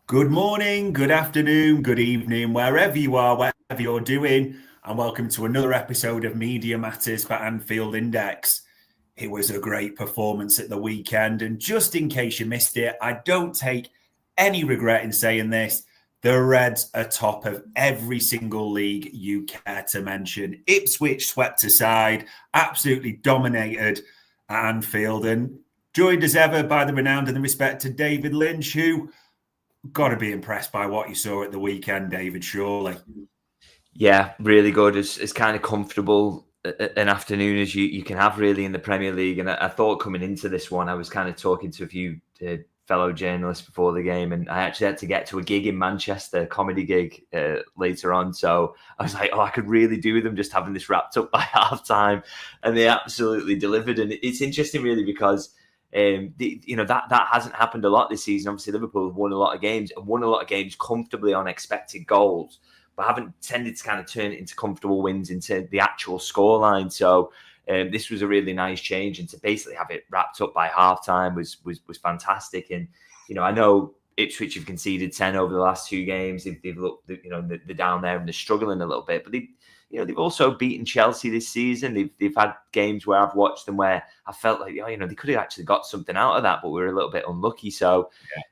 Good morning, good afternoon, good evening, wherever you are, whatever you're doing, and welcome to another episode of Media Matters for Anfield Index. It was a great performance at the weekend, and just in case you missed it, I don't take any regret in saying this. The Reds are top of every single league you care to mention. Ipswich swept aside, absolutely dominated at Anfield, and joined as ever by the renowned and the respected David Lynch, who got to be impressed by what you saw at the weekend, David, surely. Yeah, really good. It's kind of comfortable an afternoon as you can have really in the Premier League. And I thought coming into this one, I was kind of talking to a few fellow journalists before the game, and I actually had to get to a gig in Manchester, a comedy gig later on. So I was like, I could really do with them just having this wrapped up by half time. And they absolutely delivered. And it's interesting really because that hasn't happened a lot this season. Obviously, Liverpool have won a lot of games and won a lot of games comfortably on expected goals, but haven't tended to kind of turn it into comfortable wins into the actual scoreline. So this was a really nice change, and to basically have it wrapped up by halftime was fantastic. And I know Ipswich have conceded 10 over the last 2 games. They've looked, they're down there and they're struggling a little bit, but they've also beaten Chelsea this season. They've had games where I've watched them where I felt like, they could have actually got something out of that, but we were a little bit unlucky. So,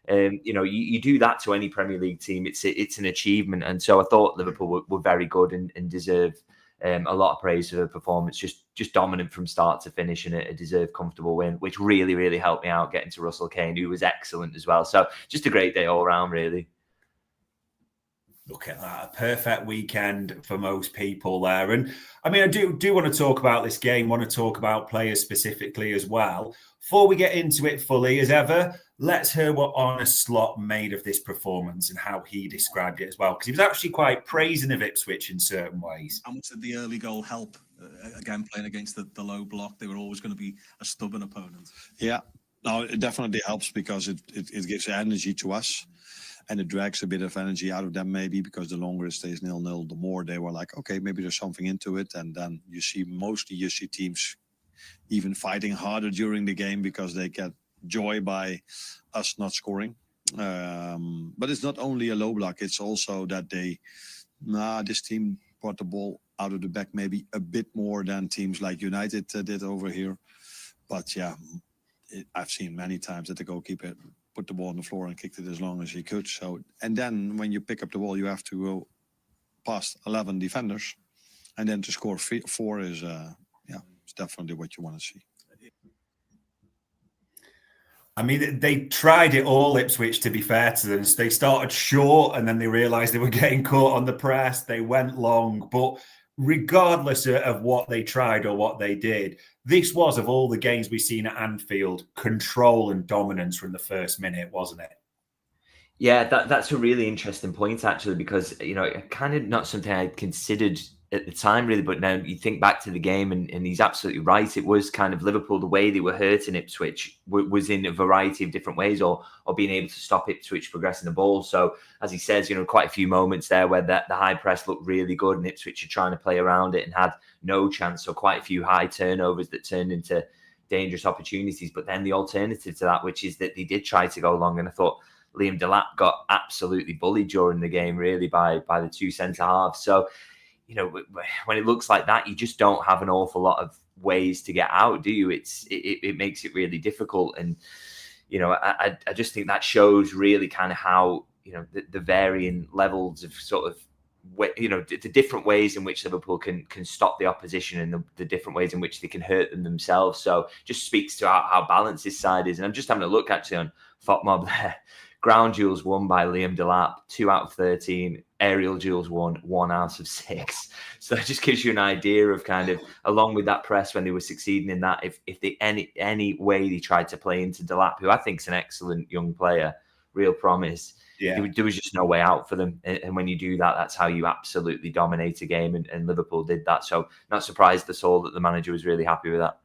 you do that to any Premier League team. It's an achievement. And so I thought Liverpool were very good and deserve a lot of praise for their performance. Just dominant from start to finish, and a deserved comfortable win, which really, really helped me out getting to Russell Kane, who was excellent as well. So just a great day all around, really. Look at that, a perfect weekend for most people there. And I mean, I do want to talk about this game, want to talk about players specifically as well. Before we get into it fully, as ever, let's hear what Arne Slot made of this performance and how he described it as well, because he was actually quite praising of Ipswich in certain ways. How much did the early goal help? Again, playing against the low block, they were always going to be a stubborn opponent. Yeah, no, it definitely helps because it gives energy to us. And it drags a bit of energy out of them, maybe, because the longer it stays 0-0, the more they were like, okay, maybe there's something into it. And then you see teams even fighting harder during the game because they get joy by us not scoring. But it's not only a low block. It's also that this team brought the ball out of the back maybe a bit more than teams like United did over here. But yeah, I've seen many times that the goalkeeper put the ball on the floor and kicked it as long as he could. So, and then when you pick up the ball, you have to go past 11 defenders, and then to score 4 is, it's definitely what you want to see. I mean, they tried it all, Ipswich, to be fair to them. They started short and then they realised they were getting caught on the press. They went long, but regardless of what they tried or what they did, this was, of all the games we've seen at Anfield, control and dominance from the first minute, wasn't it? Yeah, that's a really interesting point, actually, because, kind of not something I considered at the time, really, but now you think back to the game and he's absolutely right. It was kind of Liverpool, the way they were hurting Ipswich was in a variety of different ways, or being able to stop Ipswich progressing the ball. So, as he says, quite a few moments there where the high press looked really good and Ipswich are trying to play around it and had no chance. So quite a few high turnovers that turned into dangerous opportunities. But then the alternative to that, which is that they did try to go long, and I thought Liam Delap got absolutely bullied during the game, really, by the 2 centre halves. So, when it looks like that, you just don't have an awful lot of ways to get out, do you? It makes it really difficult. And, I just think that shows really kind of how, the varying levels of sort of, the different ways in which Liverpool can stop the opposition and the different ways in which they can hurt them themselves. So just speaks to how balanced this side is. And I'm just having a look actually on FOTMob there. Ground duels won by Liam Delap, 2 out of 13. Aerial duels won 1 out of 6. So it just gives you an idea of kind of, along with that press when they were succeeding in that, if they any way they tried to play into Delap, who I think is an excellent young player, real promise. Yeah. There was just no way out for them. And when you do that, that's how you absolutely dominate a game. And Liverpool did that. So not surprised at all that the manager was really happy with that.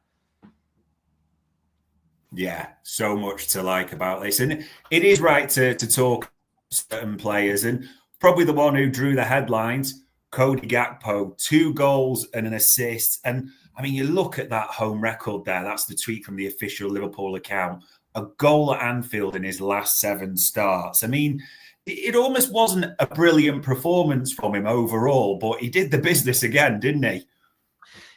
Yeah, so much to like about this. And it is right to talk certain players. And probably the one who drew the headlines, Cody Gakpo, 2 goals and an assist. And I mean, you look at that home record there. That's the tweet from the official Liverpool account. a goal at Anfield in his last 7 starts. I mean, it almost wasn't a brilliant performance from him overall, but he did the business again, didn't he?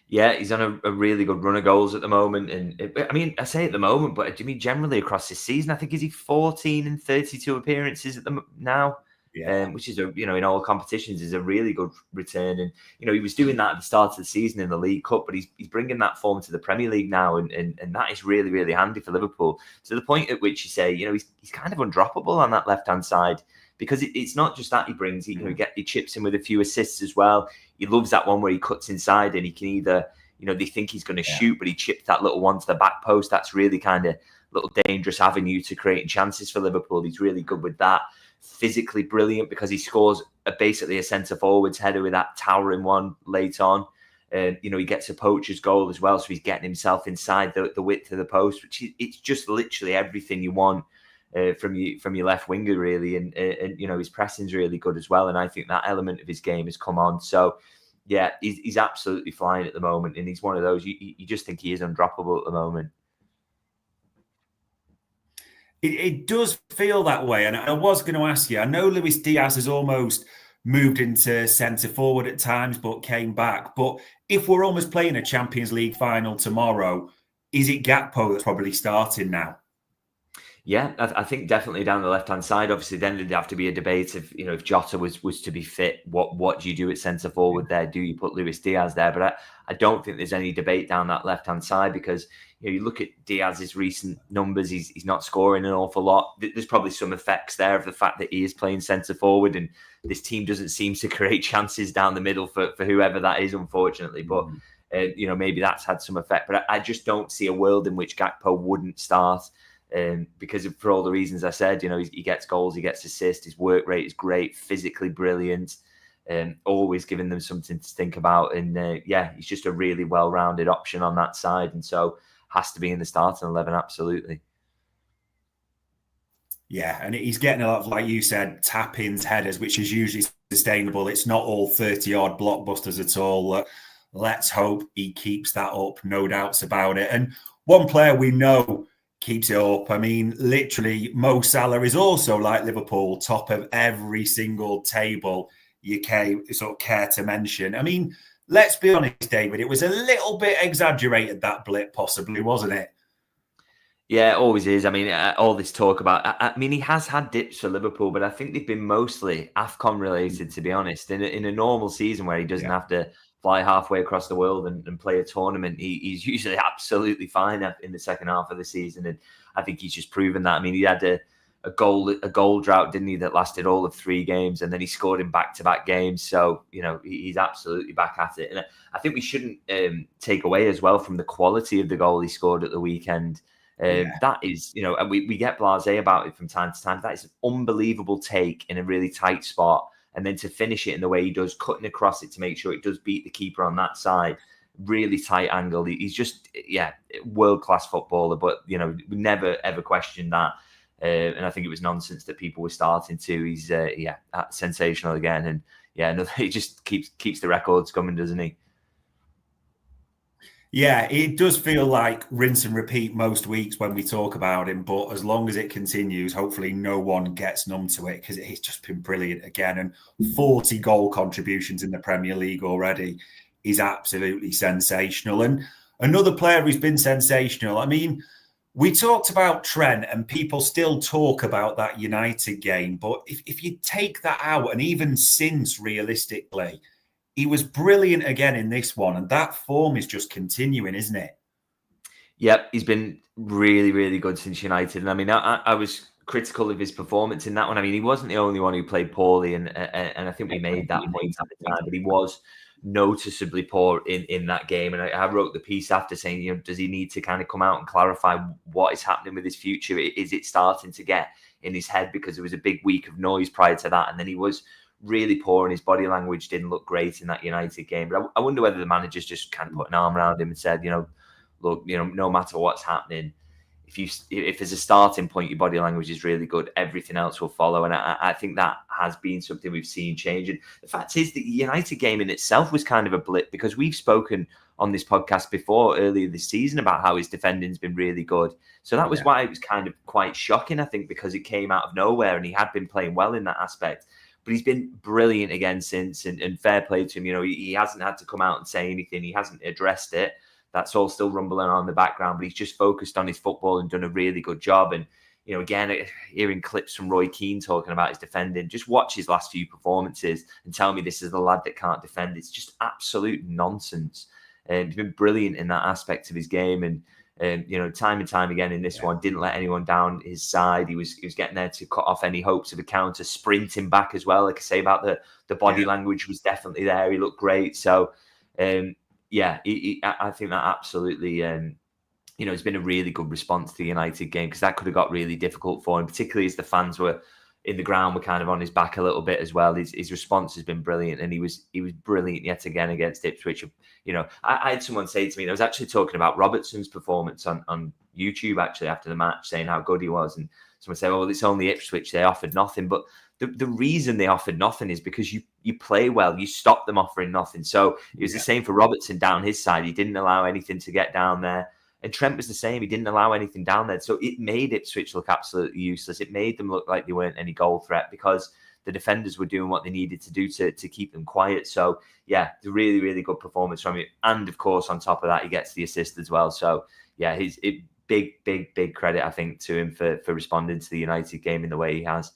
Yeah, he's on a really good run of goals at the moment. And I mean, I say at the moment, but I mean, generally across this season, I think is he 14 and 32 appearances at the now, which is, in all competitions is a really good return. And, he was doing that at the start of the season in the League Cup, but he's bringing that form to the Premier League now. And that is really, really handy for Liverpool, to the point at which you say, he's kind of undroppable on that left-hand side. Because it's not just that he brings, he chips in with a few assists as well. He loves that one where he cuts inside and he can either, they think he's going to shoot, but he chipped that little one to the back post. That's really kind of a little dangerous avenue to creating chances for Liverpool. He's really good with that. Physically brilliant because he scores basically a centre forward's header with that towering one late on. He gets a poacher's goal as well, so he's getting himself inside the width of the post, which it's just literally everything you want. From your left winger, really, and his pressing's really good as well, and I think that element of his game has come on. So yeah, he's absolutely flying at the moment, and he's one of those you just think he is undroppable at the moment. It does feel that way, and I was going to ask you, I know Luis Diaz has almost moved into centre forward at times but came back, but if we're almost playing a Champions League final tomorrow, is it Gakpo that's probably starting now? Yeah, I think definitely down the left-hand side. Obviously, then there'd have to be a debate of, if Jota was to be fit, what do you do at centre forward there? Do you put Luis Diaz there? But I don't think there's any debate down that left-hand side because, you look at Diaz's recent numbers, he's not scoring an awful lot. There's probably some effects there of the fact that he is playing centre forward and this team doesn't seem to create chances down the middle for whoever that is, unfortunately. But, maybe that's had some effect. But I just don't see a world in which Gakpo wouldn't start. Because for all the reasons I said, he gets goals, he gets assists, his work rate is great, physically brilliant, always giving them something to think about. And he's just a really well-rounded option on that side. And so has to be in the starting 11, absolutely. Yeah, and he's getting a lot of, like you said, tap-ins, headers, which is usually sustainable. It's not all 30-odd blockbusters at all. Let's hope he keeps that up, no doubts about it. And one player we know keeps it up. I mean, literally, Mo Salah is also like Liverpool, top of every single table you care to mention. I mean, let's be honest, David, it was a little bit exaggerated, that blip, possibly, wasn't it? Yeah, it always is. I mean, all this talk about, I mean, he has had dips for Liverpool, but I think they've been mostly AFCON related, to be honest. In a normal season where he doesn't have to fly halfway across the world and play a tournament, he's usually absolutely fine in the second half of the season. And I think he's just proven that. I mean, he had a goal drought, didn't he, that lasted all of 3 games, and then he scored in back-to-back games. So, he's absolutely back at it. And I think we shouldn't take away as well from the quality of the goal he scored at the weekend. That is, and we get blasé about it from time to time. That is an unbelievable take in a really tight spot. And then to finish it in the way he does, cutting across it to make sure it does beat the keeper on that side. Really tight angle. He's just, world-class footballer. But, we never, ever questioned that. And I think it was nonsense that people were starting to. He's, sensational again. And, he just keeps the records coming, doesn't he? Yeah, it does feel like rinse and repeat most weeks when we talk about him, but as long as it continues, hopefully no one gets numb to it because it's just been brilliant again. And 40 goal contributions in the Premier League already is absolutely sensational. And another player who's been sensational, I mean, we talked about Trent and people still talk about that United game, but if you take that out, and even since realistically, he was brilliant again in this one, and that form is just continuing, isn't it? Yep, he's been really, really good since United. And I mean, I was critical of his performance in that one. I mean, he wasn't the only one who played poorly, and I think we made that point at the time, but he was noticeably poor in that game. And I wrote the piece after saying, does he need to kind of come out and clarify what is happening with his future? Is it starting to get in his head? Because there was a big week of noise prior to that, and then he was really poor, and his body language didn't look great in that United game. But I wonder whether the manager's just kind of put an arm around him and said, look, no matter what's happening, if there's a starting point, your body language is really good, everything else will follow. And I think that has been something we've seen change. And the fact is the United game in itself was kind of a blip, because we've spoken on this podcast before earlier this season about how his defending's been really good. So that was why it was kind of quite shocking, I think, because it came out of nowhere and he had been playing well in that aspect. But he's been brilliant again since, and fair play to him. You know, he hasn't had to come out and say anything. He hasn't addressed it. That's all still rumbling on in the background, but he's just focused on his football and done a really good job. And, you know, again, hearing clips from Roy Keane talking about his defending, just watch his last few performances and tell me this is the lad that can't defend. It's just absolute nonsense. He's been brilliant in that aspect of his game. And, you know, time and time again in this one, didn't let anyone down his side. He was getting there to cut off any hopes of a counter, sprinting back as well. Like I say about the body language was definitely there. He looked great. So, I think that absolutely, you know, it's been a really good response to the United game, because that could have got really difficult for him, particularly as the fans were in the ground, were kind of on his back a little bit as well. His response has been brilliant, and he was brilliant yet again against Ipswich. You know, I had someone say to me, I was actually talking about Robertson's performance on YouTube actually after the match, saying how good he was, and someone said, "Oh, well, it's only Ipswich; they offered nothing." But the reason they offered nothing is because you play well, you stop them offering nothing. So it was the same for Robertson down his side. He didn't allow anything to get down there. And Trent was the same. He didn't allow anything down there. So it made Ipswich look absolutely useless. It made them look like they weren't any goal threat, because the defenders were doing what they needed to do to keep them quiet. So, yeah, it's a really, really good performance from him. And, of course, on top of that, he gets the assist as well. So, yeah, big credit, I think, to him for responding to the United game in the way he has.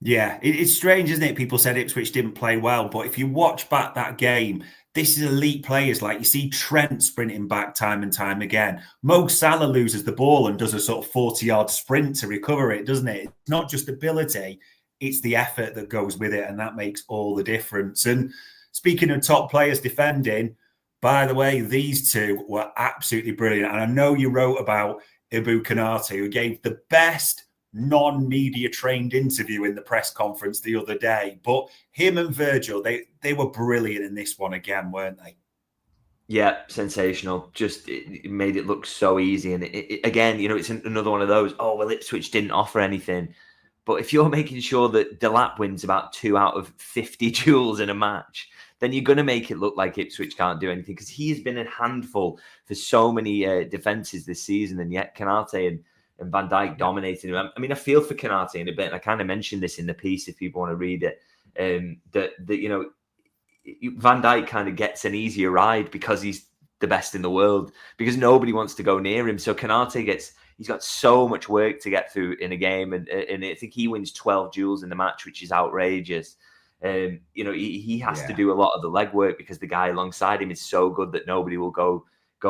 Yeah, it's strange, isn't it? People said Ipswich didn't play well, but if you watch back that game, this is elite players. Like, you see Trent sprinting back time and time again. Mo Salah loses the ball and does a sort of 40-yard sprint to recover it, doesn't it? It's not just ability, it's the effort that goes with it, and that makes all the difference. And speaking of top players defending, by the way, these two were absolutely brilliant. And I know you wrote about Ibou Konate, who gave the best non-media trained interview in the press conference the other day, but him and Virgil, they were brilliant in this one again, weren't they? Yeah, sensational. Just it made it look so easy. And again, you know, it's another one of those, oh, well, Ipswich didn't offer anything. But if you're making sure that Delap wins about 2 out of 50 duels in a match, then you're going to make it look like Ipswich can't do anything, because he has been a handful for so many defences this season, and yet Konate and Van Dijk dominating him. I mean, I feel for Konate in a bit, and I kind of mentioned this in the piece if people want to read it, that you know, Van Dijk kind of gets an easier ride because he's the best in the world, because nobody wants to go near him. So Konate he's got so much work to get through in a game, and I think he wins 12 duels in the match, which is outrageous. You know, he has to do a lot of the legwork because the guy alongside him is so good that nobody will go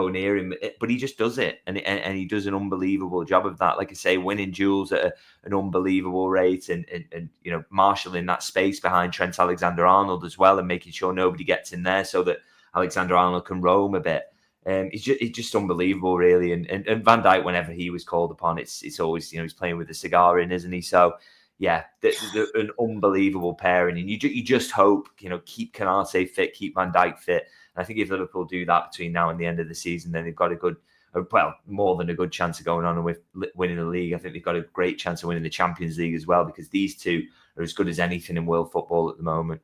near him, but he just does it, and he does an unbelievable job of that. Like I say, winning duels at an unbelievable rate, and you know, marshalling that space behind Trent Alexander-Arnold as well, and making sure nobody gets in there so that Alexander-Arnold can roam a bit. It's just unbelievable, really. And Van Dijk, whenever he was called upon, it's always, you know, he's playing with a cigar in, isn't he? So yeah, an unbelievable pairing, and you just hope, you know, keep Konate fit, keep Van Dijk fit. And I think if Liverpool do that between now and the end of the season, then they've got more than a good chance of going on and with winning the league. I think they've got a great chance of winning the Champions League as well, because these two are as good as anything in world football at the moment.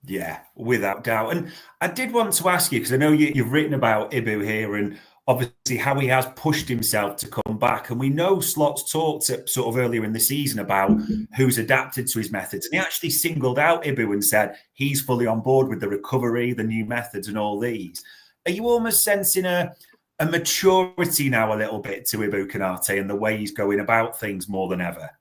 Yeah, without doubt. And I did want to ask you, because I know you've written about Ibou here, and obviously how he has pushed himself to come back. And we know Slot's talked sort of earlier in the season about who's adapted to his methods. And he actually singled out Ibou and said he's fully on board with the recovery, the new methods and all these. Are you almost sensing a maturity now a little bit to Ibou Konate and the way he's going about things more than ever?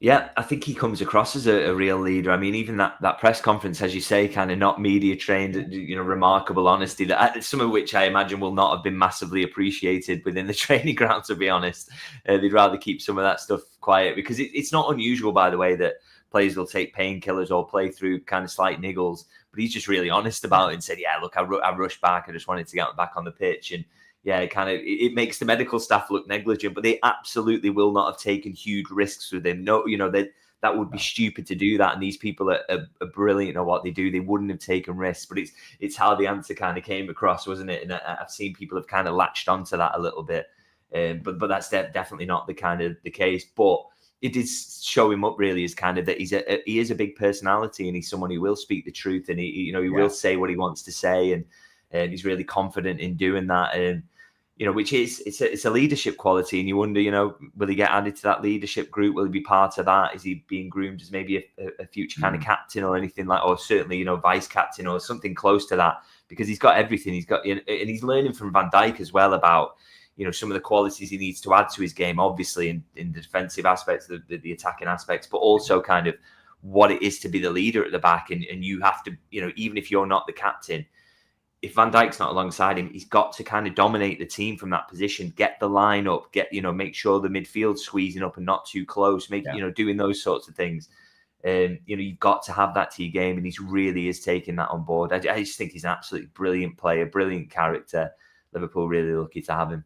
Yeah, I think he comes across as a real leader. I mean, even that press conference, as you say, kind of not media trained, you know, remarkable honesty, that some of which I imagine will not have been massively appreciated within the training ground, to be honest. They'd rather keep some of that stuff quiet, because it's not unusual, by the way, that players will take painkillers or play through kind of slight niggles. But he's just really honest about it and said, yeah, look, I rushed back. I just wanted to get back on the pitch. And yeah, it makes the medical staff look negligent, but they absolutely will not have taken huge risks with him. No, you know, they're that would be stupid to do that. And these people are brilliant at what they do. They wouldn't have taken risks, but it's how the answer kind of came across, wasn't it? And I've seen people have kind of latched onto that a little bit. But that's definitely not the case. But it is show him up really as kind of that he is a big personality, and he's someone who will speak the truth, and he will say what he wants to say, and he's really confident in doing that. And which is it's a leadership quality, and you wonder, will he get added to that leadership group? Will he be part of that? Is he being groomed as maybe a future kind of captain or anything like, or certainly vice captain or something close to that? Because he's got everything. He's got, and he's learning from Van Dijk as well about some of the qualities he needs to add to his game, obviously in the defensive aspects, the attacking aspects, but also kind of what it is to be the leader at the back, and you have to, even if you're not the captain. If Van Dijk's not alongside him, he's got to kind of dominate the team from that position, get the line up, make sure the midfield's squeezing up and not too close, doing those sorts of things. You've got to have that to your game, and he really is taking that on board. I just think he's an absolutely brilliant player, brilliant character. Liverpool really lucky to have him.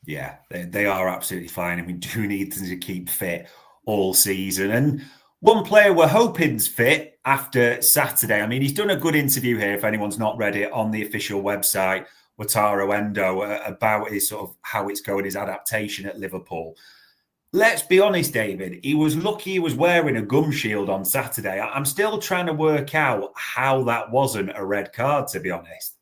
Yeah, they are absolutely fine, and we do need them to keep fit all season. And one player we're hoping's fit after Saturday. I mean, he's done a good interview here, if anyone's not read it, on the official website, Wataru Endo, about his sort of how it's going, his adaptation at Liverpool. Let's be honest, David, he was lucky he was wearing a gum shield on Saturday. I'm still trying to work out how that wasn't a red card, to be honest.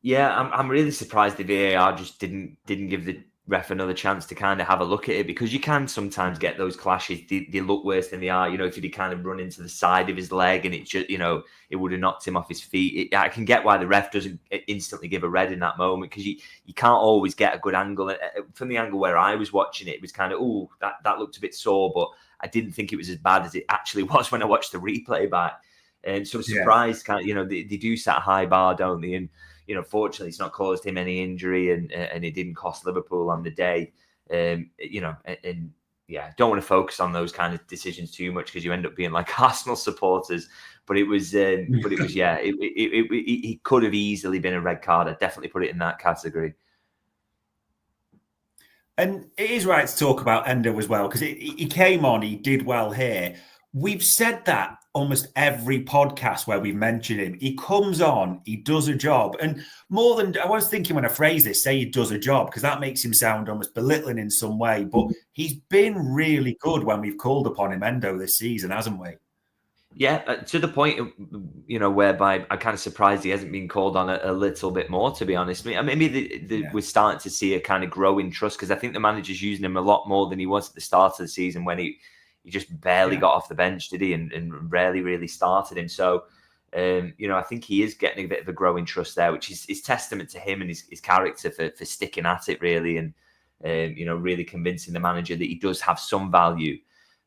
Yeah, I'm really surprised the VAR just didn't give the ref another chance to kind of have a look at it, because you can sometimes get those clashes. They look worse than they are. If he'd kind of run into the side of his leg and it just, it would have knocked him off his feet. I can get why the ref doesn't instantly give a red in that moment, because you can't always get a good angle. From the angle where I was watching it, it was kind of, that looked a bit sore, but I didn't think it was as bad as it actually was when I watched the replay back. And so I was surprised, they do set a high bar, don't they? And fortunately, it's not caused him any injury, and it didn't cost Liverpool on the day. Don't want to focus on those kind of decisions too much, because you end up being like Arsenal supporters. But it was, it could have easily been a red card. I'd definitely put it in that category. And it is right to talk about Endo as well, because he came on, he did well here. We've said that almost every podcast where we've mentioned him. He comes on, he does a job. And more than, I was thinking when I phrase this, say he does a job, because that makes him sound almost belittling in some way. But he's been really good when we've called upon him, Endo, this season, hasn't we? Yeah, to the point, whereby I'm kind of surprised he hasn't been called on a little bit more, to be honest. Maybe we're starting to see a kind of growing trust, because I think the manager's using him a lot more than he was at the start of the season, when he just barely got off the bench, did he? And rarely really started him. So, I think he is getting a bit of a growing trust there, which is testament to him and his character for sticking at it, really. And, really convincing the manager that he does have some value.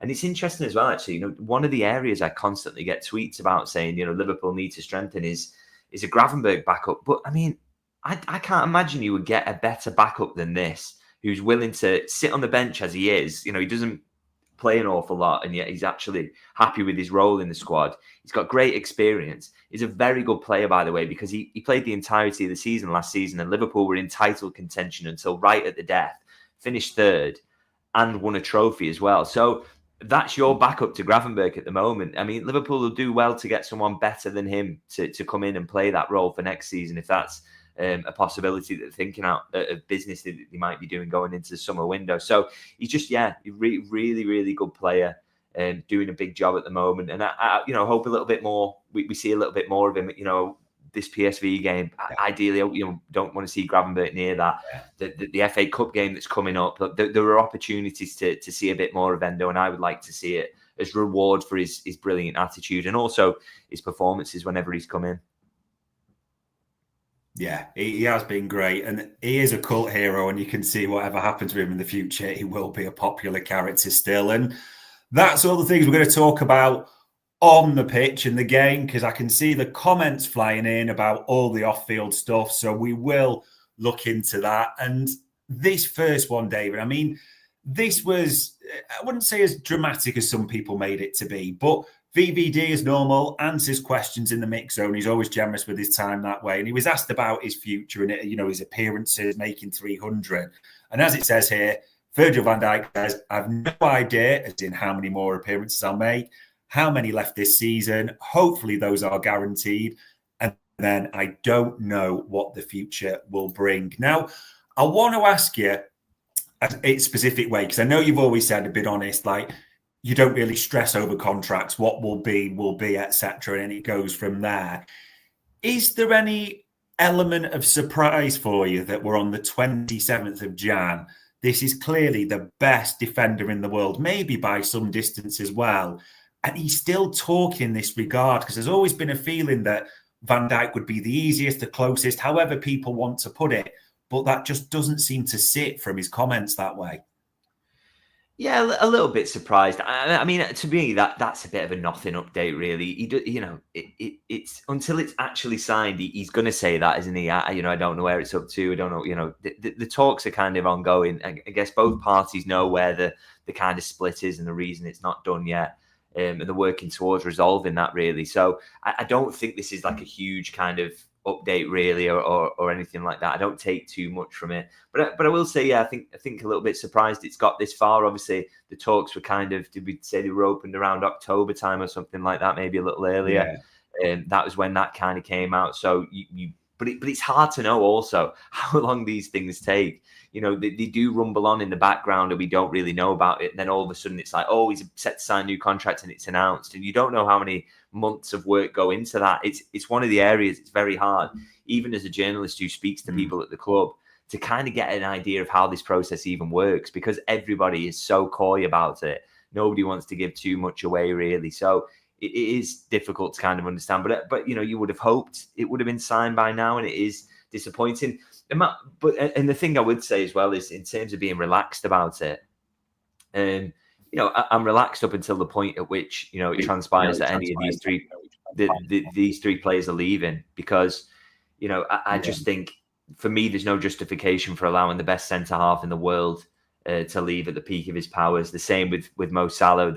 And it's interesting as well, actually, one of the areas I constantly get tweets about saying, Liverpool need to strengthen is a Gravenberch backup. But, I can't imagine you would get a better backup than this, who's willing to sit on the bench as he is. He doesn't play an awful lot, and yet he's actually happy with his role in the squad. He's got great experience. He's a very good player, by the way, because he played the entirety of the season last season, and Liverpool were in title contention until right at the death, finished third, and won a trophy as well. So that's your backup to Gravenberch at the moment. Liverpool will do well to get someone better than him to come in and play that role for next season, if that's a possibility that they're thinking out of business that they might be doing going into the summer window. So he's just, really, really good player, and doing a big job at the moment. And I hope a little bit more. We see a little bit more of him. This PSV game. Ideally, don't want to see Gravenberch near that. The FA Cup game that's coming up. There are opportunities to see a bit more of Endo, and I would like to see it as reward for his brilliant attitude and also his performances whenever he's come in. Yeah, he has been great, and he is a cult hero, and you can see whatever happens to him in the future, he will be a popular character still. And that's all the things we're going to talk about on the pitch in the game, because I can see the comments flying in about all the off-field stuff, so we will look into that. And this first one, David, this was, I wouldn't say as dramatic as some people made it to be, but VVD, as normal, answers questions in the mix zone. He's always generous with his time that way. And he was asked about his future and, his appearances, making 300. And as it says here, Virgil van Dijk says, I've no idea as in how many more appearances I'll make, how many left this season. Hopefully those are guaranteed. And then I don't know what the future will bring. Now, I want to ask you a specific way, because I know you've always said, a bit honest, like you don't really stress over contracts. What will be, etc. And it goes from there. Is there any element of surprise for you that we're on the 27th of Jan? This is clearly the best defender in the world, maybe by some distance as well. And he's still talking in this regard, because there's always been a feeling that Van Dijk would be the easiest, the closest, however people want to put it. But that just doesn't seem to sit from his comments that way. Yeah, a little bit surprised. I mean, to me, that's a bit of a nothing update, really. It's until it's actually signed, he's going to say that, isn't he? I don't know where it's up to. I don't know. The talks are kind of ongoing. I guess both parties know where the kind of split is and the reason it's not done yet, and they're working towards resolving that, really. So I don't think this is like a huge kind of update, really, or anything like that. I don't take too much from it, but I will say, yeah, I think a little bit surprised it's got this far. Obviously, the talks were kind of, did we say they were opened around October time or something like that, maybe a little earlier? Yeah. That was when that kind of came out. So but it's hard to know also how long these things take. They do rumble on in the background and we don't really know about it. And then all of a sudden it's like, oh, he's set to sign a new contract and it's announced. And you don't know how many months of work go into that. It's one of the areas it's very hard, even as a journalist who speaks to people at the club, to kind of get an idea of how this process even works, because everybody is so coy about it. Nobody wants to give too much away, really. So it is difficult to kind of understand. But you would have hoped it would have been signed by now, and it is disappointing. And the thing I would say as well is, in terms of being relaxed about it, I'm relaxed up until the point at which it transpires that any of these three players are leaving, because I just think, for me, there's no justification for allowing the best centre half in the world to leave at the peak of his powers. The same with Mo Salah,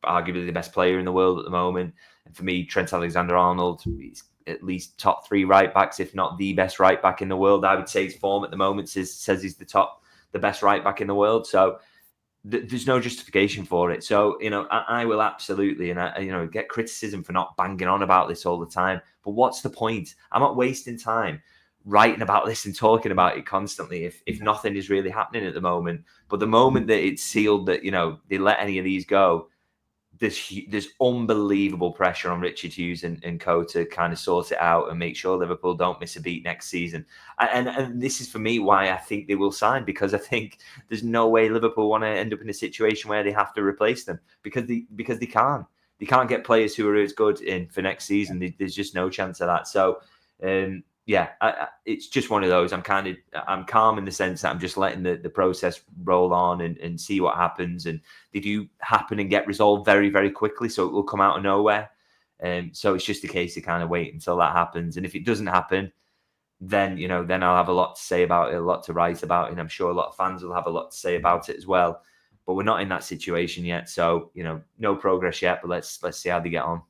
arguably the best player in the world at the moment. And for me, Trent Alexander-Arnold, he's at least top 3 right backs, if not the best right back in the world. I would say his form at the moment says he's the best right back in the world. So there's no justification for it. So, I will absolutely, and I get criticism for not banging on about this all the time. But what's the point? I'm not wasting time writing about this and talking about it constantly if nothing is really happening at the moment. But the moment that it's sealed that, they let any of these go, there's unbelievable pressure on Richard Hughes and co to kind of sort it out and make sure Liverpool don't miss a beat next season. And this is, for me, why I think they will sign, because I think there's no way Liverpool want to end up in a situation where they have to replace them, because they can't. They can't get players who are as good in for next season. There's just no chance of that. So, it's just one of those. I'm calm in the sense that I'm just letting the process roll on and see what happens. And they do happen and get resolved very, very quickly. So it will come out of nowhere. So it's just a case of kind of wait until that happens. And if it doesn't happen, then I'll have a lot to say about it, a lot to write about it. And I'm sure a lot of fans will have a lot to say about it as well. But we're not in that situation yet. So, no progress yet, but let's see how they get on.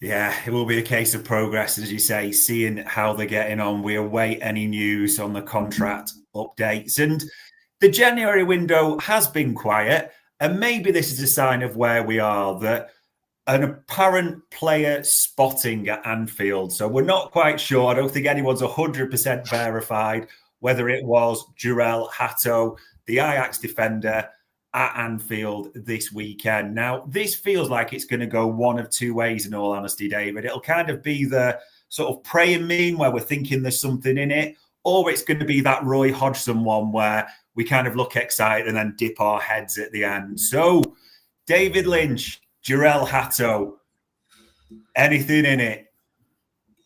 Yeah, it will be a case of progress, as you say, seeing how they're getting on. We await any news on the contract updates. And the January window has been quiet. And maybe this is a sign of where we are, that an apparent player spotting at Anfield. So we're not quite sure. I don't think anyone's 100% verified whether it was Jurel Hato, the Ajax defender, at Anfield this weekend. Now, this feels like it's going to go one of two ways, in all honesty, David. It'll kind of be the sort of pray and mean where we're thinking there's something in it, or it's going to be that Roy Hodgson one where we kind of look excited and then dip our heads at the end. So, David Lynch, Jurel Hato, anything in it?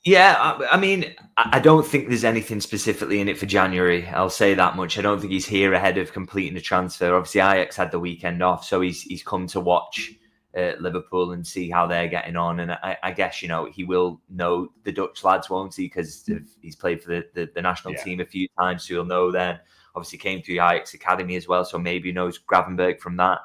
Yeah, I mean, I don't think there's anything specifically in it for January. I'll say that much. I don't think he's here ahead of completing the transfer. Obviously, Ajax had the weekend off, so he's come to watch Liverpool and see how they're getting on. And I guess, he will know the Dutch lads, won't he? Because he's played for the national team a few times, so he'll know them. Obviously, came through the Ajax Academy as well, so maybe he knows Gravenberg from that.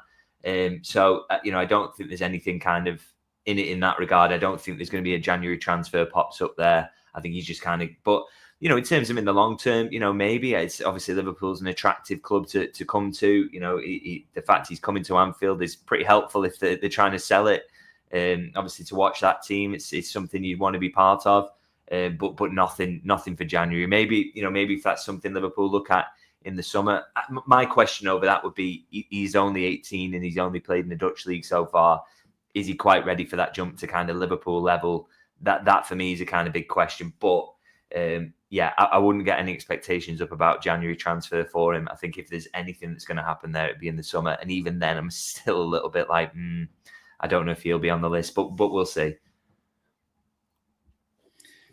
So, I don't think there's anything kind of in it in that regard. I don't think there's going to be a January transfer pops up there. I think he's just kind of, but in terms of in the long term, maybe it's obviously Liverpool's an attractive club to come to. The fact he's coming to Anfield is pretty helpful if they're trying to sell it. Obviously, to watch that team, it's something you'd want to be part of. But nothing for January. Maybe if that's something Liverpool look at in the summer. My question over that would be: he's only 18 and he's only played in the Dutch league so far. Is he quite ready for that jump to kind of Liverpool level? That for me is a kind of big question. But I wouldn't get any expectations up about January transfer for him. I think if there's anything that's going to happen there, it'd be in the summer. And even then, I'm still a little bit like, I don't know if he'll be on the list, but we'll see.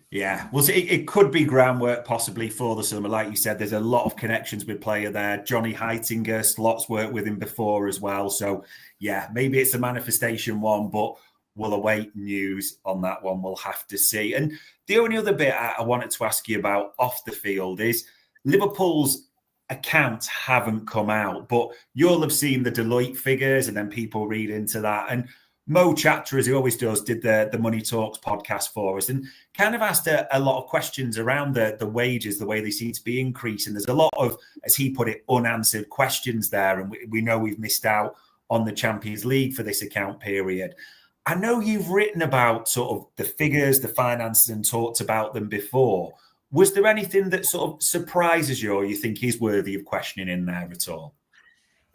Yeah, well, it could be groundwork possibly for the summer. Like you said, there's a lot of connections with player there. Johnny Heitinger, Slot's worked with him before as well. So, yeah, maybe it's a manifestation one, but we'll await news on that one. We'll have to see. And the only other bit I wanted to ask you about off the field is Liverpool's accounts haven't come out, but you'll have seen the Deloitte figures and then people read into that. And Mo Chatra, as he always does, did the Money Talks podcast for us and kind of asked a lot of questions around the wages, the way they seem to be increasing. There's a lot of, as he put it, unanswered questions there. And we know we've missed out on the Champions League for this account period. I know you've written about sort of the figures, the finances, and talked about them before. Was there anything that sort of surprises you or you think is worthy of questioning in there at all?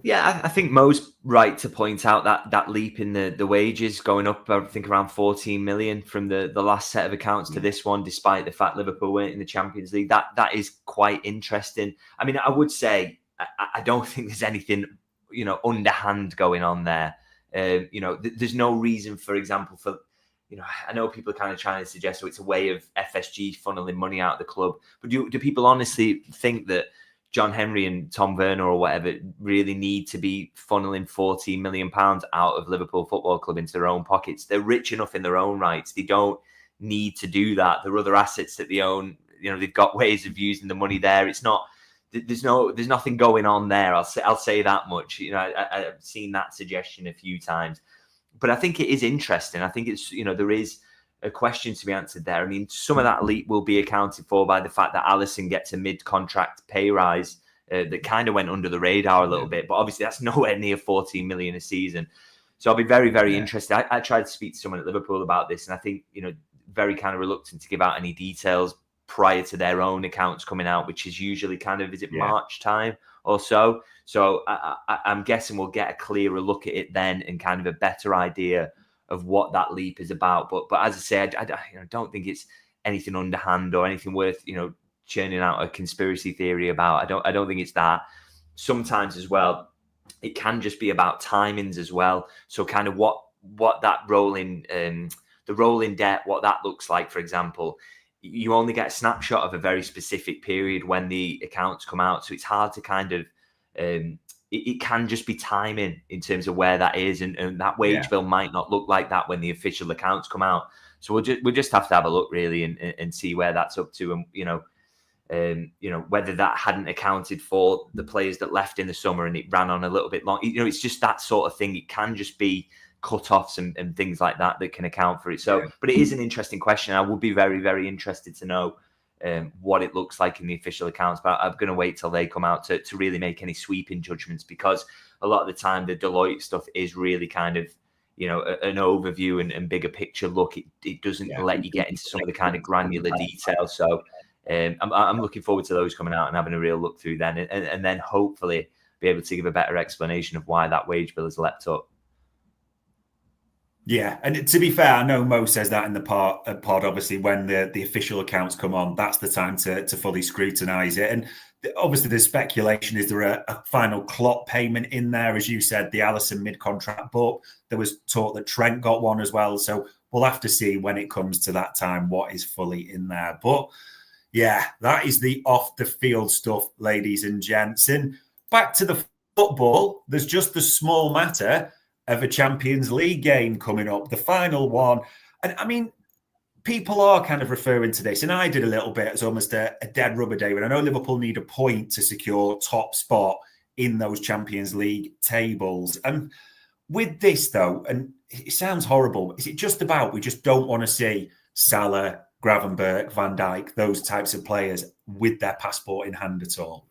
Yeah, I think Mo's right to point out that leap in the wages going up, I think around 14 million from the last set of accounts to this one, despite the fact Liverpool weren't in the Champions League. That is quite interesting. I mean, I would say I don't think there's anything, underhand going on there. There's no reason, for example, for, I know people are kind of trying to suggest it's a way of FSG funneling money out of the club. But do people honestly think that John Henry and Tom Werner or whatever really need to be funneling £14 million out of Liverpool Football Club into their own pockets? They're rich enough in their own rights. They don't need to do that. There are other assets that they own. They've got ways of using the money there. It's not. There's nothing going on there. I'll say that much. I've seen that suggestion a few times, but I think it is interesting. I think it's there is a question to be answered there. I mean, some of that leap will be accounted for by the fact that Alisson gets a mid-contract pay rise that kind of went under the radar a little bit, but obviously that's nowhere near 14 million a season. So I'll be very, very interested. I tried to speak to someone at Liverpool about this, and I think, very kind of reluctant to give out any details prior to their own accounts coming out, which is usually kind of, March time or so? So I'm guessing we'll get a clearer look at it then and kind of a better idea of what that leap is about. But as I said, I don't think it's anything underhand or anything worth, churning out a conspiracy theory about. I don't think it's that. Sometimes as well, it can just be about timings as well. So kind of what that rolling, the rolling debt, what that looks like, for example, you only get a snapshot of a very specific period when the accounts come out. So it's hard to kind of, it can just be timing in terms of where that is. And that wage bill might not look like that when the official accounts come out. So we'll just have to have a look really and see where that's up to. And, whether that hadn't accounted for the players that left in the summer and it ran on a little bit long, it's just that sort of thing. It can just be cut-offs and things like that can account for it. So, but it is an interesting question. I would be very, very interested to know what it looks like in the official accounts, but I'm going to wait till they come out to really make any sweeping judgments, because a lot of the time the Deloitte stuff is really kind of, an overview and bigger picture look. It doesn't let you get into some of the kind of granular details. So I'm looking forward to those coming out and having a real look through then, and then hopefully be able to give a better explanation of why that wage bill has leapt up. Yeah, and to be fair, I know Mo says that in the pod. Obviously, when the official accounts come on, that's the time to fully scrutinise it. And obviously, there's speculation: is there a final Klopp payment in there? As you said, the Alisson mid-contract book. There was talk that Trent got one as well. So we'll have to see when it comes to that time what is fully in there. But yeah, that is the off-the-field stuff, ladies and gents. And back to the football. There's just the small matter of a Champions League game coming up, the final one. And I mean, people are kind of referring to this, and I did a little bit as almost a dead rubber day, when I know Liverpool need a point to secure top spot in those Champions League tables. And with this, though, and it sounds horrible, is it just about we just don't want to see Salah, Gravenberch, Van Dijk, those types of players with their passport in hand at all?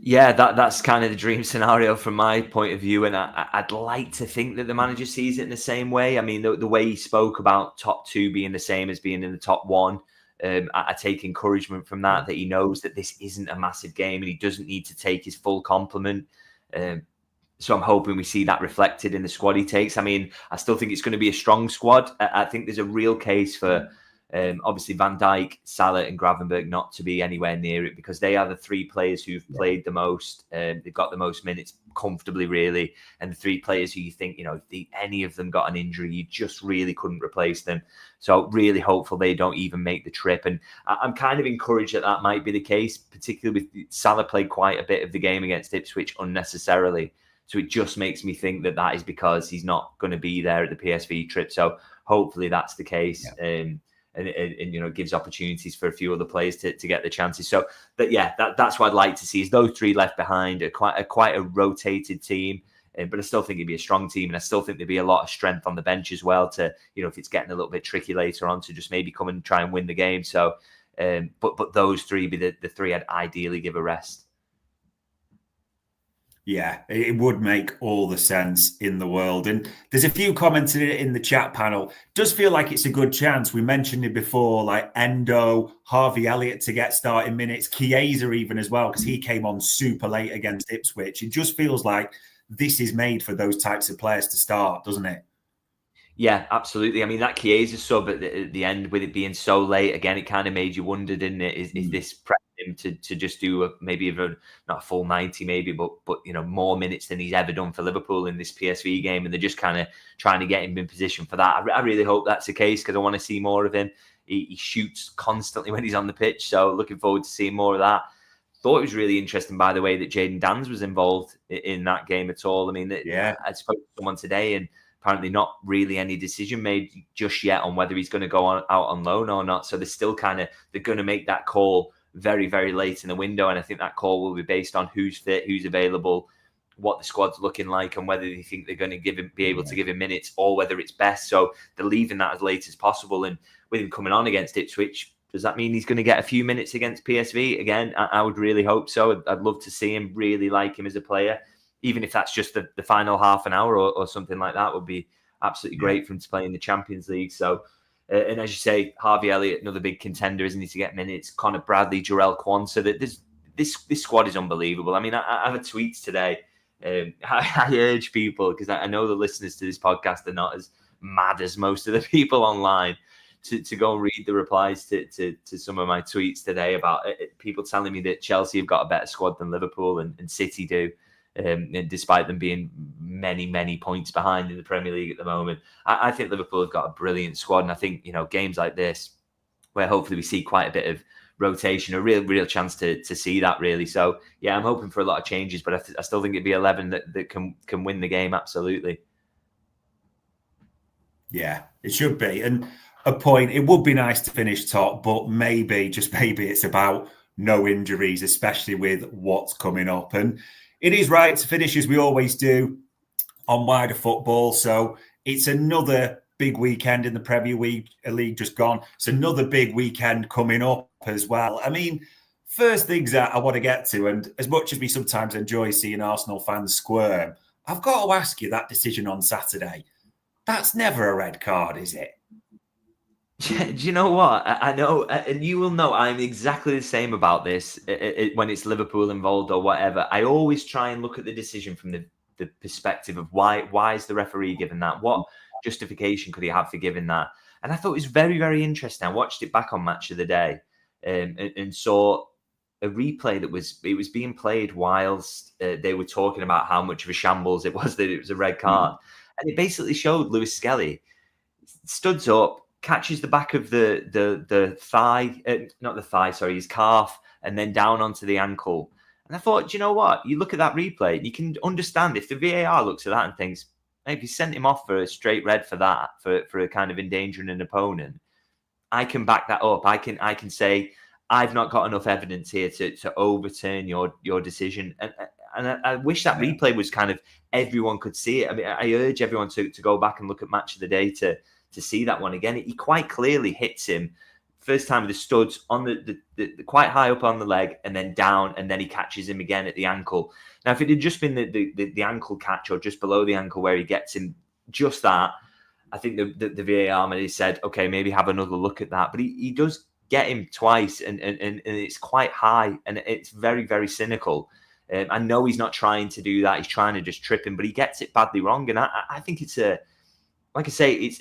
Yeah, that's kind of the dream scenario from my point of view. And I'd like to think that the manager sees it in the same way. I mean, the way he spoke about top two being the same as being in the top one, I take encouragement from that he knows that this isn't a massive game and he doesn't need to take his full complement. So I'm hoping we see that reflected in the squad he takes. I mean, I still think it's going to be a strong squad. I think there's a real case for obviously Van Dijk, Salah and Gravenberch not to be anywhere near it, because they are the three players who've played the most. They've got the most minutes comfortably, really. And the three players who you think, if any of them got an injury, you just really couldn't replace them. So really hopeful they don't even make the trip. And I'm kind of encouraged that might be the case, particularly with Salah played quite a bit of the game against Ipswich unnecessarily. So it just makes me think that is because he's not going to be there at the PSV trip. So hopefully that's the case. Yeah. And gives opportunities for a few other players to get the chances. So, but yeah, that's what I'd like to see, is those three left behind are quite a rotated team. But I still think it'd be a strong team, and I still think there'd be a lot of strength on the bench as well to, if it's getting a little bit tricky later on, to just maybe come and try and win the game. So, but those three be the three I'd ideally give a rest. Yeah, it would make all the sense in the world. And there's a few comments in the chat panel. Does feel like it's a good chance. We mentioned it before, like Endo, Harvey Elliott to get starting minutes, Chiesa even as well, because he came on super late against Ipswich. It just feels like this is made for those types of players to start, doesn't it? Yeah, absolutely. I mean, that Chiesa sub at the end, with it being so late, again, it kind of made you wonder, didn't it? Is this prep him to just do maybe not a full 90 maybe, but more minutes than he's ever done for Liverpool in this PSV game, and they're just kind of trying to get him in position for that. I really hope that's the case, because I want to see more of him. He shoots constantly when he's on the pitch, so looking forward to seeing more of that. Thought it was really interesting, by the way, that Jayden Danns was involved in that game at all. I mean, I spoke to someone today, and apparently not really any decision made just yet on whether he's going to go out on loan or not. So they're going to make that call very, very late in the window. And I think that call will be based on who's fit, who's available, what the squad's looking like, and whether they think they're going to be able to give him minutes, or whether it's best. So they're leaving that as late as possible. And with him coming on against Ipswich, does that mean he's going to get a few minutes against PSV? Again, I would really hope so. I'd love to see him, really like him as a player. Even if that's just the final half an hour or something like that, would be absolutely great for him to play in the Champions League. So, and as you say, Harvey Elliott, another big contender, isn't he, to get minutes? Connor Bradley, Jarell Quansah. This squad is unbelievable. I mean, I have a tweet today. I urge people, because I know the listeners to this podcast are not as mad as most of the people online, to go and read the replies to some of my tweets today about people telling me that Chelsea have got a better squad than Liverpool and City do. Despite them being many, many points behind in the Premier League at the moment. I think Liverpool have got a brilliant squad. And I think, games like this, where hopefully we see quite a bit of rotation, a real chance to see that, really. So, yeah, I'm hoping for a lot of changes, but I still think it'd be 11 that can win the game, absolutely. Yeah, it should be. And a point, it would be nice to finish top, but maybe, just maybe, it's about no injuries, especially with what's coming up. And it is right to finish, as we always do, on wider football. So it's another big weekend in the Premier League just gone. It's another big weekend coming up as well. I mean, first things that I want to get to, and as much as we sometimes enjoy seeing Arsenal fans squirm, I've got to ask you, that decision on Saturday, that's never a red card, is it? Do you know what? I know, and you will know, I'm exactly the same about this when it's Liverpool involved or whatever. I always try and look at the decision from the perspective of why is the referee given that? What justification could he have for giving that? And I thought it was very, very interesting. I watched it back on Match of the Day and saw a replay that was being played whilst they were talking about how much of a shambles it was that it was a red card. And it basically showed Lewis Skelly studs up, catches the back of the thigh, not the thigh, sorry, his calf, and then down onto the ankle. And I thought, do you know what? You look at that replay, you can understand if the VAR looks at that and thinks, maybe sent him off for a straight red for that, for a kind of endangering an opponent. I can back that up. I can say, I've not got enough evidence here to overturn your decision. And I wish that replay was kind of, everyone could see it. I mean, I urge everyone to go back and look at Match of the Day to see that one again. He quite clearly hits him first time with the studs on the quite high up on the leg and then down, and then he catches him again at the ankle. Now, if it had just been the ankle catch or just below the ankle where he gets him just that, I think the VAR maybe said, okay, maybe have another look at that. But he does get him twice, and it's quite high, and it's very, very cynical. I know he's not trying to do that. He's trying to just trip him, but he gets it badly wrong. And I think it's like I say,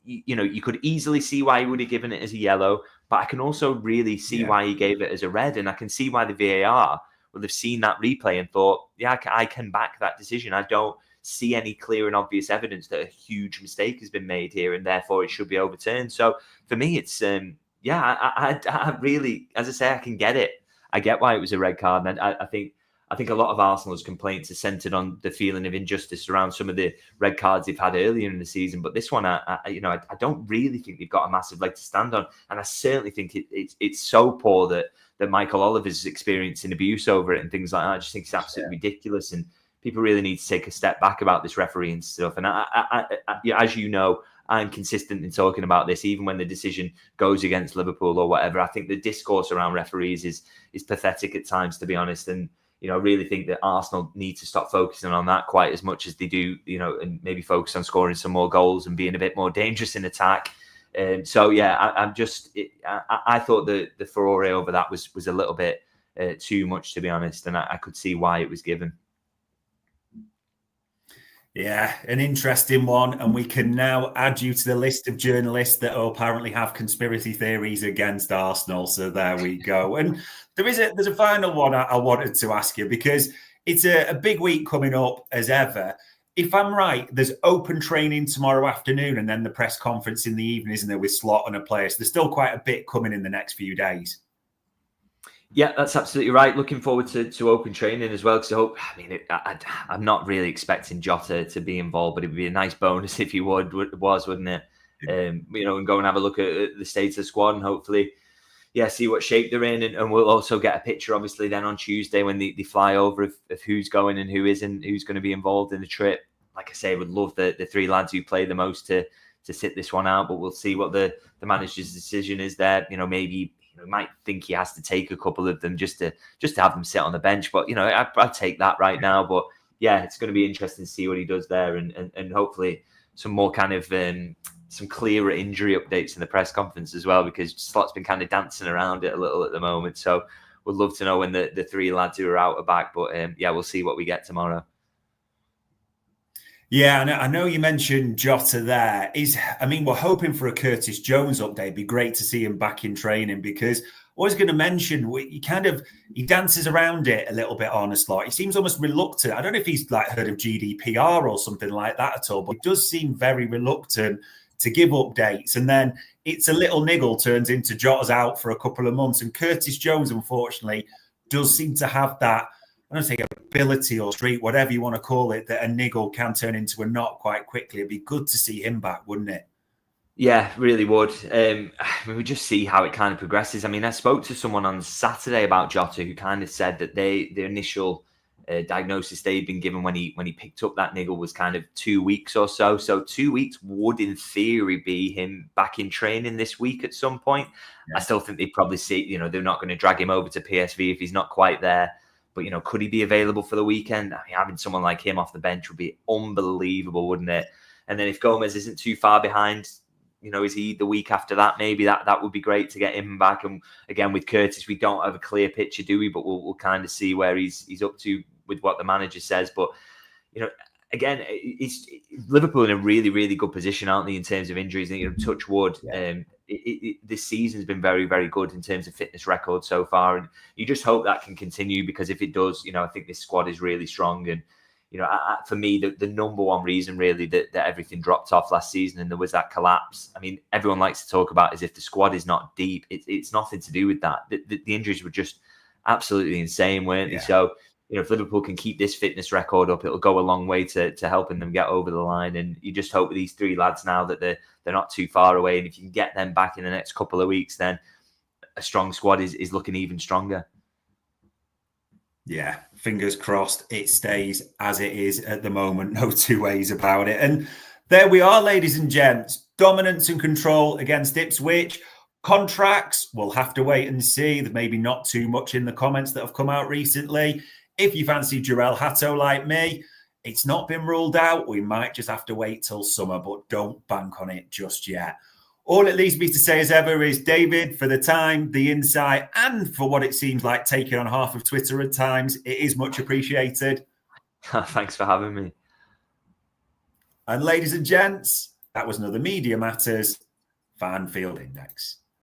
you could easily see why he would have given it as a yellow, but I can also really see why he gave it as a red. And I can see why the VAR will have seen that replay and thought, yeah, I can back that decision. I don't see any clear and obvious evidence that a huge mistake has been made here, and therefore it should be overturned. So for me, it's I really, as I say, I can get it. I get why it was a red card, and I think a lot of Arsenal's complaints are centred on the feeling of injustice around some of the red cards they've had earlier in the season. But this one, I don't really think they've got a massive leg to stand on, and I certainly think it's so poor that Michael Oliver's experiencing abuse over it and things like that. I just think it's absolutely ridiculous, and people really need to take a step back about this refereeing stuff. And as you know, I'm consistent in talking about this, even when the decision goes against Liverpool or whatever. I think the discourse around referees is pathetic at times, to be honest. And I really think that Arsenal need to stop focusing on that quite as much as they do, and maybe focus on scoring some more goals and being a bit more dangerous in attack. I thought the furore over that was a little bit too much, to be honest, and I could see why it was given. Yeah, an interesting one. And we can now add you to the list of journalists that apparently have conspiracy theories against Arsenal. So there we go. And there's a final one I wanted to ask you, because it's a big week coming up as ever. If I'm right, there's open training tomorrow afternoon and then the press conference in the evening, isn't there, with Slot and a player. So there's still quite a bit coming in the next few days. Yeah, that's absolutely right. Looking forward to open training as well, because I'm not really expecting Jota to be involved, but it'd be a nice bonus if he wouldn't it? And go and have a look at the state of the squad and hopefully, see what shape they're in. And we'll also get a picture, obviously, then on Tuesday when they fly over of who's going and who isn't, who's going to be involved in the trip. Like I say, would love the three lads who play the most to sit this one out, but we'll see what the manager's decision is there. Maybe might think he has to take a couple of them just to have them sit on the bench. But, I'd take that right now. But, yeah, it's going to be interesting to see what he does there and hopefully some more kind of some clearer injury updates in the press conference as well, because Slot's been kind of dancing around it a little at the moment. So we'd love to know when the three lads who are out are back. But, we'll see what we get tomorrow. Yeah, I know you mentioned Jota there. We're hoping for a Curtis Jones update. It'd be great to see him back in training, because I was going to mention, he dances around it a little bit on a slot. He seems almost reluctant. I don't know if he's heard of GDPR or something like that at all, but he does seem very reluctant to give updates. And then it's a little niggle turns into Jota's out for a couple of months. And Curtis Jones, unfortunately, does seem to have that, I don't say ability or streak, whatever you want to call it, that a niggle can turn into a knot quite quickly. It'd be good to see him back, wouldn't it? Yeah, really would. We just see how it kind of progresses. I spoke to someone on Saturday about Jota who kind of said that the initial diagnosis they'd been given when he picked up that niggle was kind of 2 weeks or so. So 2 weeks would, in theory, be him back in training this week at some point. Yeah. I still think they'd probably see, they're not going to drag him over to PSV if he's not quite there. But, could he be available for the weekend? Having someone like him off the bench would be unbelievable, wouldn't it? And then if Gomez isn't too far behind, is he the week after that? Maybe that would be great to get him back. And again, with Curtis, we don't have a clear picture, do we? But we'll kind of see where he's up to with what the manager says. But, again, it's Liverpool in a really, really good position, aren't they, in terms of injuries? And touch wood. This season's been very, very good in terms of fitness record so far, and you just hope that can continue, because if it does, I think this squad is really strong. And for me, the number one reason really that everything dropped off last season and there was that collapse. Everyone likes to talk about as if the squad is not deep. It's nothing to do with that. The injuries were just absolutely insane, weren't they? So if Liverpool can keep this fitness record up, it'll go a long way to helping them get over the line. And you just hope with these three lads now that they're not too far away. And if you can get them back in the next couple of weeks, then a strong squad is looking even stronger. Yeah, fingers crossed it stays as it is at the moment. No two ways about it. And there we are, ladies and gents. Dominance and control against Ipswich. Contracts, we'll have to wait and see. There's maybe not too much in the comments that have come out recently. If you fancy Jarell Hato like me, it's not been ruled out. We might just have to wait till summer, but don't bank on it just yet. All it leaves me to say as ever is, David, for the time, the insight, and for what it seems like taking on half of Twitter at times, it is much appreciated. Thanks for having me. And ladies and gents, that was another Media Matters for Anfield Index.